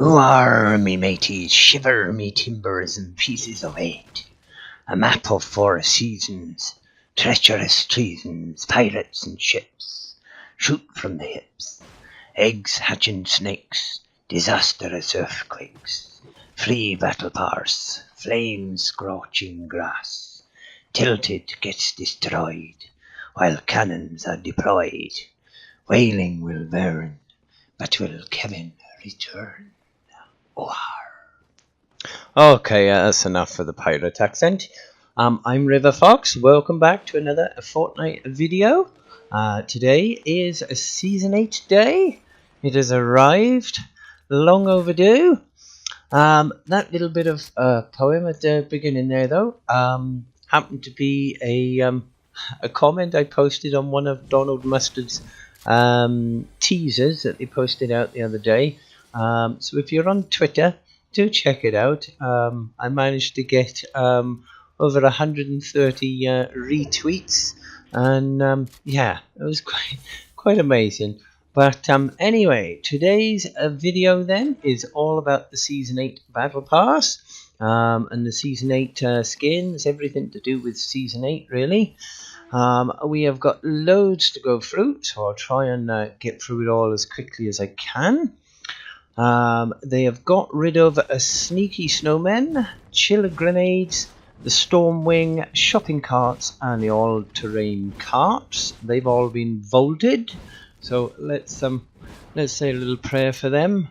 Ooh, me mateys, shiver me timbers and pieces of eight. A map of 4 seasons, treacherous treasons, pirates and ships. Shoot from the hips, eggs hatching snakes, disastrous earthquakes. Free battle parse, flames scorching grass. Tilted gets destroyed, while cannons are deployed. Whaling will burn, but will Kevin return? Oh. Okay, that's enough for the pirate accent. I'm RiverFox. Welcome back to another Fortnite video. Today is a Season 8 day. It has arrived, long overdue. That little bit of poem at the beginning there, though, happened to be a comment I posted on one of Donald Mustard's teasers that they posted out the other day. So if you're on Twitter, do check it out. I managed to get over 130 retweets, and yeah, it was quite amazing. But anyway, today's video then is all about the Season 8 Battle Pass and the Season 8 skins, everything to do with Season 8 really. We have got loads to go through, so I'll try and get through it all as quickly as I can. They have got rid of a sneaky snowman, chiller grenades, the Stormwing shopping carts, and the all-terrain carts. They've all been vaulted, so let's say a little prayer for them.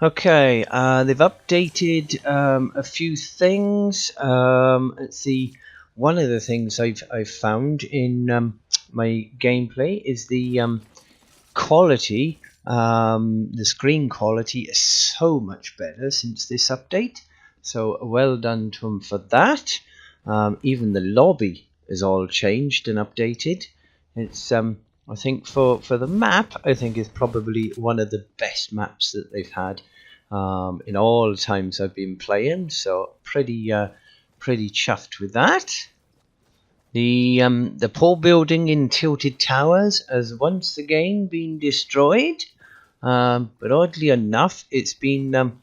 Okay, they've updated a few things. Let's see. One of the things I've found in my gameplay is the quality. The screen quality is so much better since this update, so well done to them for that. Even the lobby is all changed and updated. It's I think for the map, I think is probably one of the best maps that they've had in all the times I've been playing, so pretty chuffed with that. The poor building in Tilted Towers has once again been destroyed. But oddly enough, it's been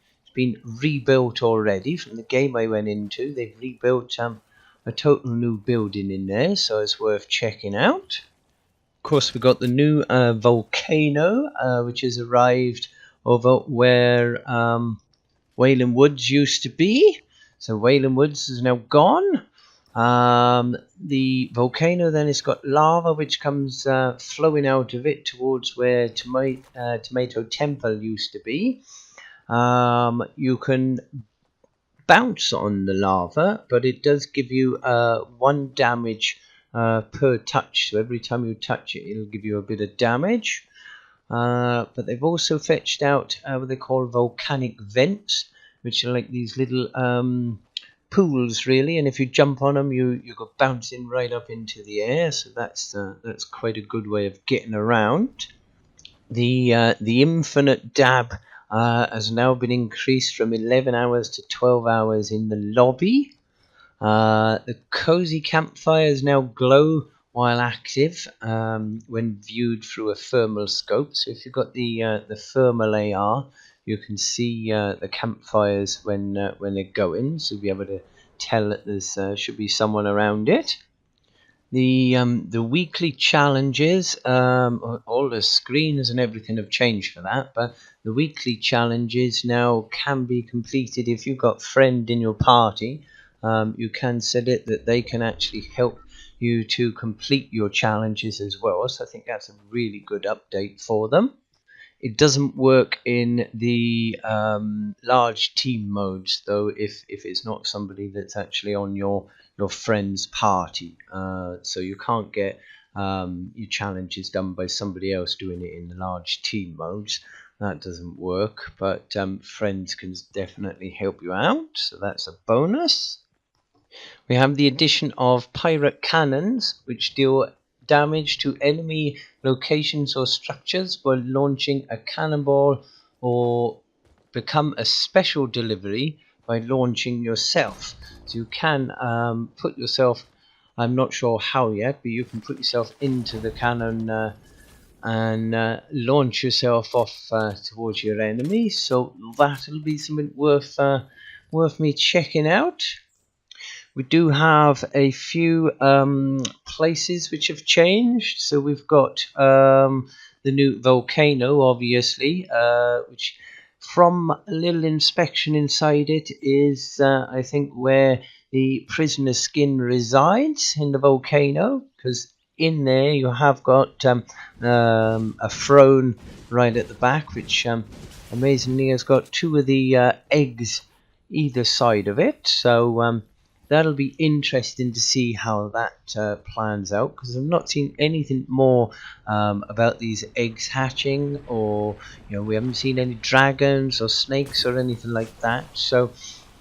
rebuilt already from the game I went into. They've rebuilt a total new building in there, so it's worth checking out. Of course, we got the new volcano, which has arrived over where Wailing Woods used to be. So Wailing Woods is now gone. The volcano then has got lava which comes flowing out of it towards where Tomato Temple used to be. You can bounce on the lava, but it does give you 1 damage per touch. So every time you touch it, it'll give you a bit of damage. But they've also fetched out what they call volcanic vents, which are like these little pools really, and if you jump on them you go bouncing right up into the air, so that's quite a good way of getting around. The infinite dab has now been increased from 11 hours to 12 hours in the lobby. The cozy campfires now glow while active when viewed through a thermal scope, so if you've got the thermal AR, you can see the campfires when they're going, so you'll be able to tell that there's should be someone around it. The weekly challenges, all the screens and everything have changed for that, but the weekly challenges now can be completed if you've got a friend in your party. You can set it that they can actually help you to complete your challenges as well, so I think that's a really good update for them. It doesn't work in the large team modes though, if it's not somebody that's actually on your friend's party. So you can't get your challenges done by somebody else doing it in the large team modes. That doesn't work, but friends can definitely help you out, so that's a bonus. We have the addition of pirate cannons, which deal damage to enemy locations or structures while launching a cannonball, or become a special delivery by launching yourself. So you can put yourself, I'm not sure how yet, but you can put yourself into the cannon and launch yourself off towards your enemy. So that'll be something worth me checking out. We do have a few places which have changed. So we've got the new volcano, obviously, which from a little inspection inside it is, I think, where the prisoner skin resides in the volcano, because in there you have got a throne right at the back, which amazingly has got two of the eggs either side of it. So that'll be interesting to see how that plans out, because I've not seen anything more about these eggs hatching, or we haven't seen any dragons or snakes or anything like that. So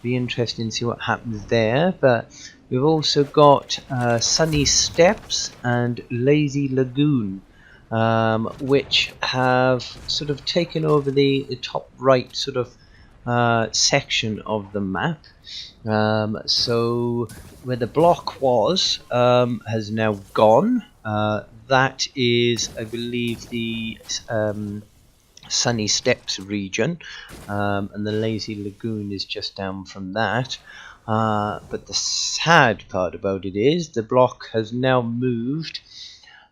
be interesting to see what happens there. But we've also got Sunny Steps and Lazy Lagoon, which have sort of taken over the top right sort of section of the map. So where the block was has now gone. That is, I believe, the Sunny Steps region, and the Lazy Lagoon is just down from that. But the sad part about it is the block has now moved,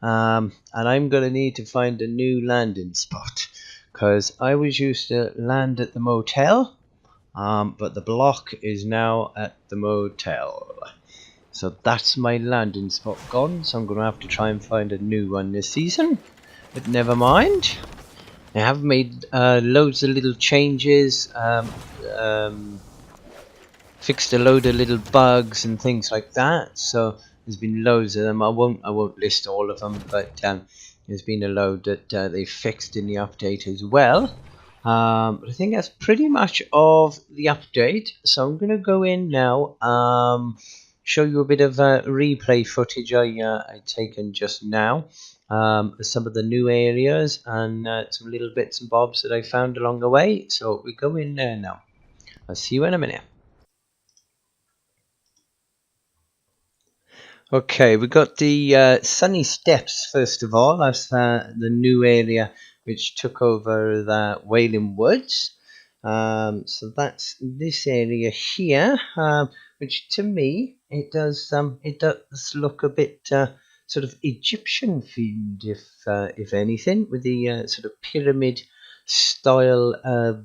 and I'm going to need to find a new landing spot, because I was used to land at the motel, but the block is now at the motel. So that's my landing spot gone, so I'm going to have to try and find a new one this season. But never mind. I have made loads of little changes, fixed a load of little bugs and things like that. So there's been loads of them. I won't list all of them, but there's been a load that they fixed in the update as well. But I think that's pretty much of the update. So I'm going to go in now, show you a bit of replay footage I taken just now. Some of the new areas and some little bits and bobs that I found along the way. So we go in there now. I'll see you in a minute. Okay, we got the Sunny Steps first of all. That's the new area which took over the Wailing Woods. So that's this area here, which to me it does look a bit sort of Egyptian themed, if anything, with the sort of pyramid style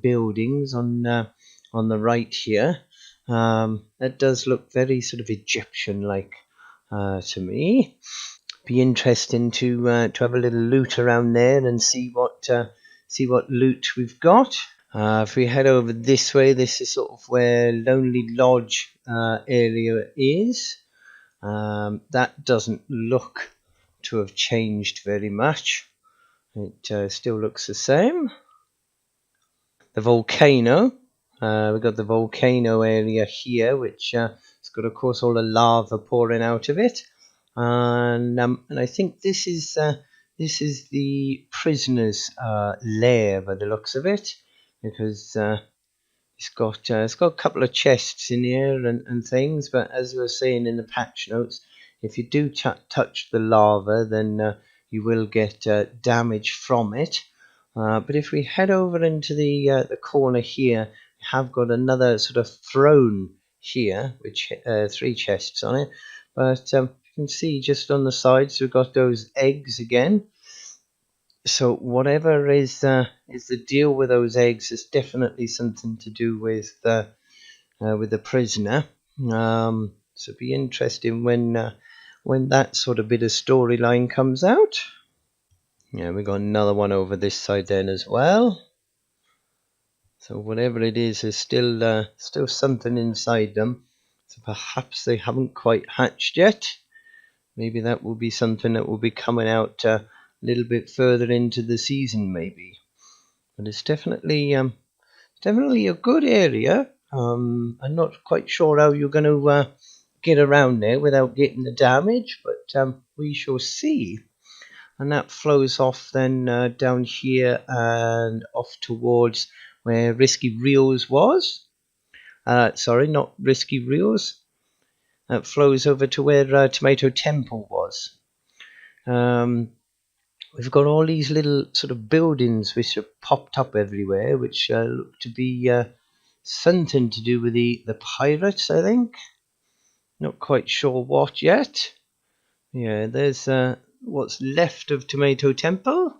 buildings on the right here. That does look very sort of Egyptian like to me. Be interesting to have a little loot around there and see what loot we've got. If we head over this way, this is sort of where Lonely Lodge area is. That doesn't look to have changed very much. It still looks the same. The volcano. We've got the volcano area here, which it's got, of course, all the lava pouring out of it. And I think this is the prisoner's lair by the looks of it, because it's got a couple of chests in here and things. But as we were saying in the patch notes, if you do touch the lava, then you will get damage from it. But if we head over into the corner here, we have got another sort of throne here, which 3 chests on it. But you can see just on the sides we've got those eggs again. So whatever is the deal with those eggs is definitely something to do with the prisoner. So it'll be interesting when that sort of bit of storyline comes out. Yeah, we got another one over this side then as well. So whatever it is, there's still something inside them. So perhaps they haven't quite hatched yet. Maybe that will be something that will be coming out a little bit further into the season, maybe. But it's definitely a good area. I'm not quite sure how you're going to get around there without getting the damage, but we shall see. And that flows off then down here and off towards where Risky Reels was. Sorry, not Risky Reels. That flows over to where Tomato Temple was. we've got all these little sort of buildings which have popped up everywhere, which look to be something to do with the pirates, I think. Not quite sure what yet. Yeah, there's what's left of Tomato Temple.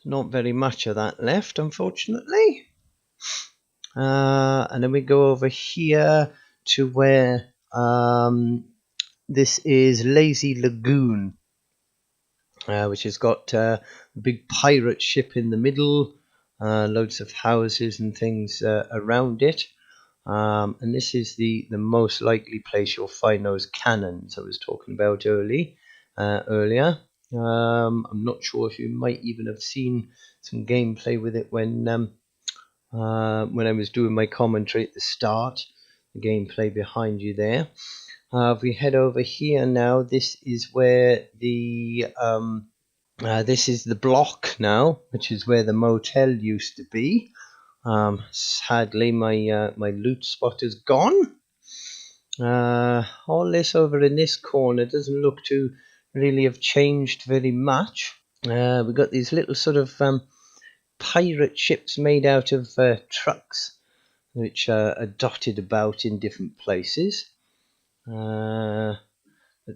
Not very much of that left, unfortunately. And then we go over here to where this is Lazy Lagoon, which has got a big pirate ship in the middle, loads of houses and things around it. And this is the most likely place you'll find those cannons I was talking about earlier. I'm not sure if you might even have seen some gameplay with it when I was doing my commentary at the start. The gameplay behind you there. If we head over here now, this is where this is the block now, which is where the motel used to be. Sadly, my loot spot is gone. All this over in this corner doesn't look to really have changed very much. We've got these little sort of pirate ships made out of trucks, which are dotted about in different places. But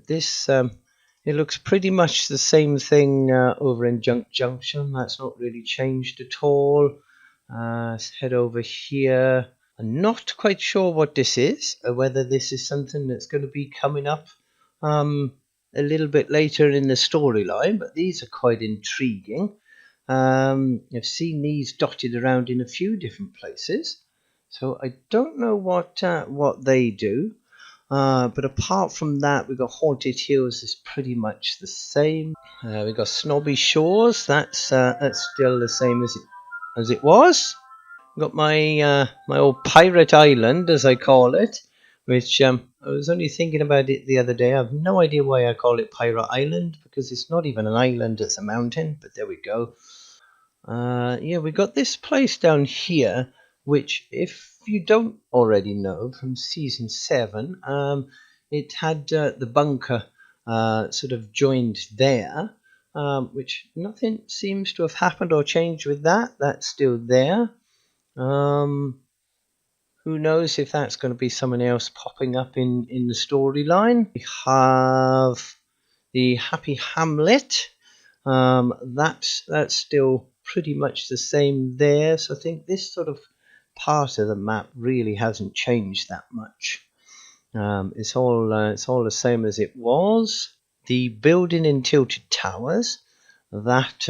this, it looks pretty much the same thing over in Junk Junction. That's not really changed at all. Let's head over here. I'm not quite sure what this is, or whether this is something that's going to be coming up a little bit later in the storyline, but these are quite intriguing. I've seen these dotted around in a few different places, so I don't know what they do. But apart from that, we've got Haunted Hills is pretty much the same. We've got Snobby Shores. That's still the same as it was. Got my my old pirate island, as I call it, which I was only thinking about it the other day. I have no idea why I call it Pirate Island, because it's not even an island, it's a mountain, but there we go. Yeah, we got this place down here, which, if you don't already know from season 7, it had the bunker sort of joined there, which nothing seems to have happened or changed with that. That's still there. Who knows if that's going to be someone else popping up in the storyline. We have the Happy Hamlet. That's still pretty much the same there. So I think this sort of part of the map really hasn't changed that much. It's all the same as it was. The building in Tilted Towers, that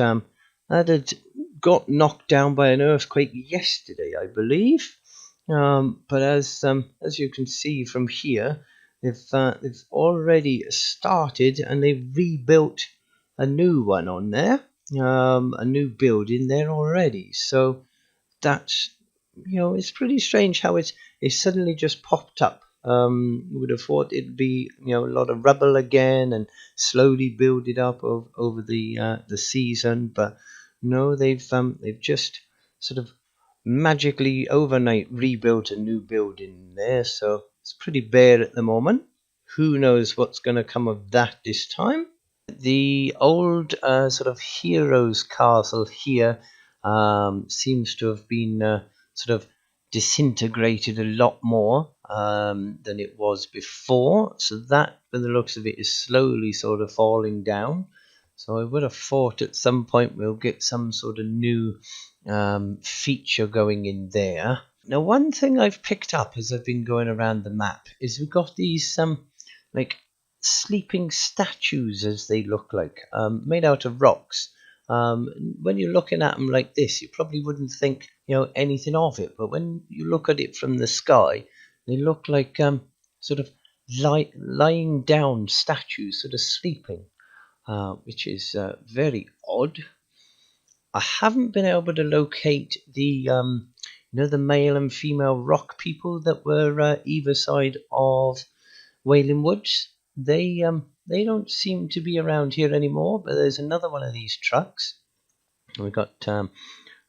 had got knocked down by an earthquake yesterday, I believe. But as you can see from here, they've already started and they've rebuilt a new one on there, a new building there already. So that's, it's pretty strange how it suddenly just popped up. You would have thought it'd be a lot of rubble again and slowly build it up over the season, but no, they've just sort of magically overnight rebuilt a new building there. So it's pretty bare at the moment. Who knows what's going to come of that this time? The old sort of heroes castle here seems to have been sort of disintegrated a lot more than it was before. So that, by the looks of it, is slowly sort of falling down. So I would have thought at some point we'll get some sort of new feature going in there. Now, one thing I've picked up as I've been going around the map is we've got these like sleeping statues, as they look like, made out of rocks. When you're looking at them like this, you probably wouldn't think anything of it, but when you look at it from the sky, they look like sort of lying down statues, sort of sleeping, which is very odd. I haven't been able to locate the the male and female rock people that were either side of Wailing Woods. They don't seem to be around here anymore, but there's another one of these trucks we got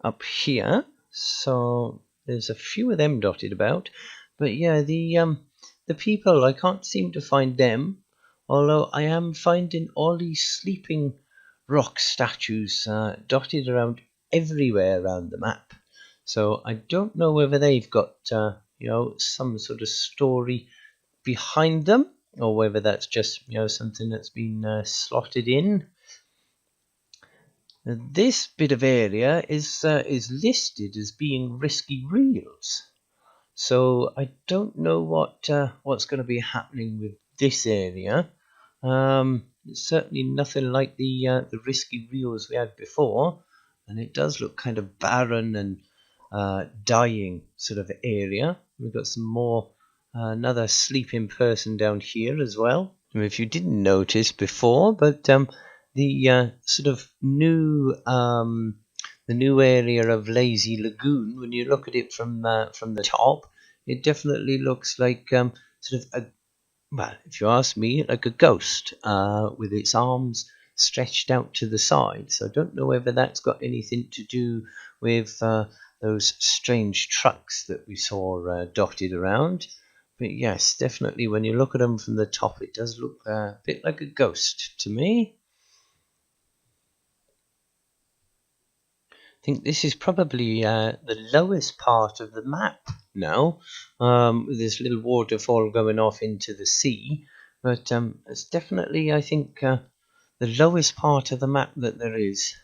up here, so there's a few of them dotted about. But yeah, the people, I can't seem to find them Although I am finding all these sleeping rock statues dotted around everywhere around the map. So I don't know whether they've got some sort of story behind them, or whether that's just something that's been slotted in. This bit of area is listed as being risky reels. So I don't know what's going to be happening with this area. It's certainly nothing like the risky reels we had before, and it does look kind of barren and dying sort of area. We've got some more another sleeping person down here as well. If you didn't notice before, but the sort of new the new area of Lazy Lagoon, when you look at it from the top, it definitely looks like sort of well, if you ask me, like a ghost with its arms stretched out to the side. So I don't know whether that's got anything to do with those strange trucks that we saw dotted around. But yes, definitely when you look at them from the top, it does look a bit like a ghost to me. I think this is probably the lowest part of the map now, with this little waterfall going off into the sea. But it's definitely, I think, the lowest part of the map that there is.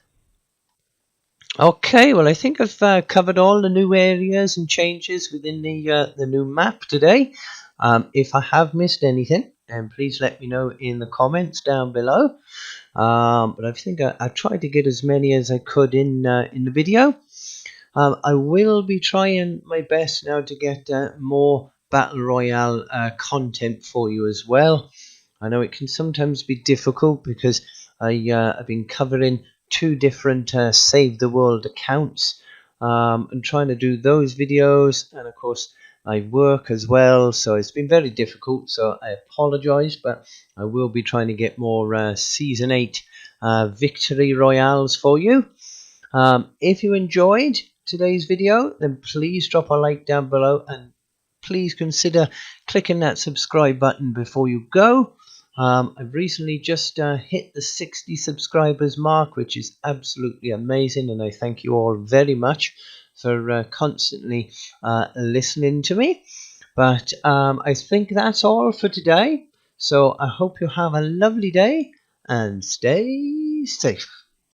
Okay, well, I think I've covered all the new areas and changes within the new map today. If I have missed anything, then please let me know in the comments down below. But I think I tried to get as many as I could in the video. I will be trying my best now to get more Battle Royale content for you as well. I know it can sometimes be difficult because I've been covering 2 different Save the World accounts and trying to do those videos, and of course I work as well, so it's been very difficult, so I apologize, but I will be trying to get more Season 8 Victory Royales for you. If you enjoyed today's video, then please drop a like down below, and please consider clicking that subscribe button before you go. I've recently just hit the 60 subscribers mark, which is absolutely amazing, and I thank you all very much for constantly listening to me. But I think that's all for today, so I hope you have a lovely day and stay safe.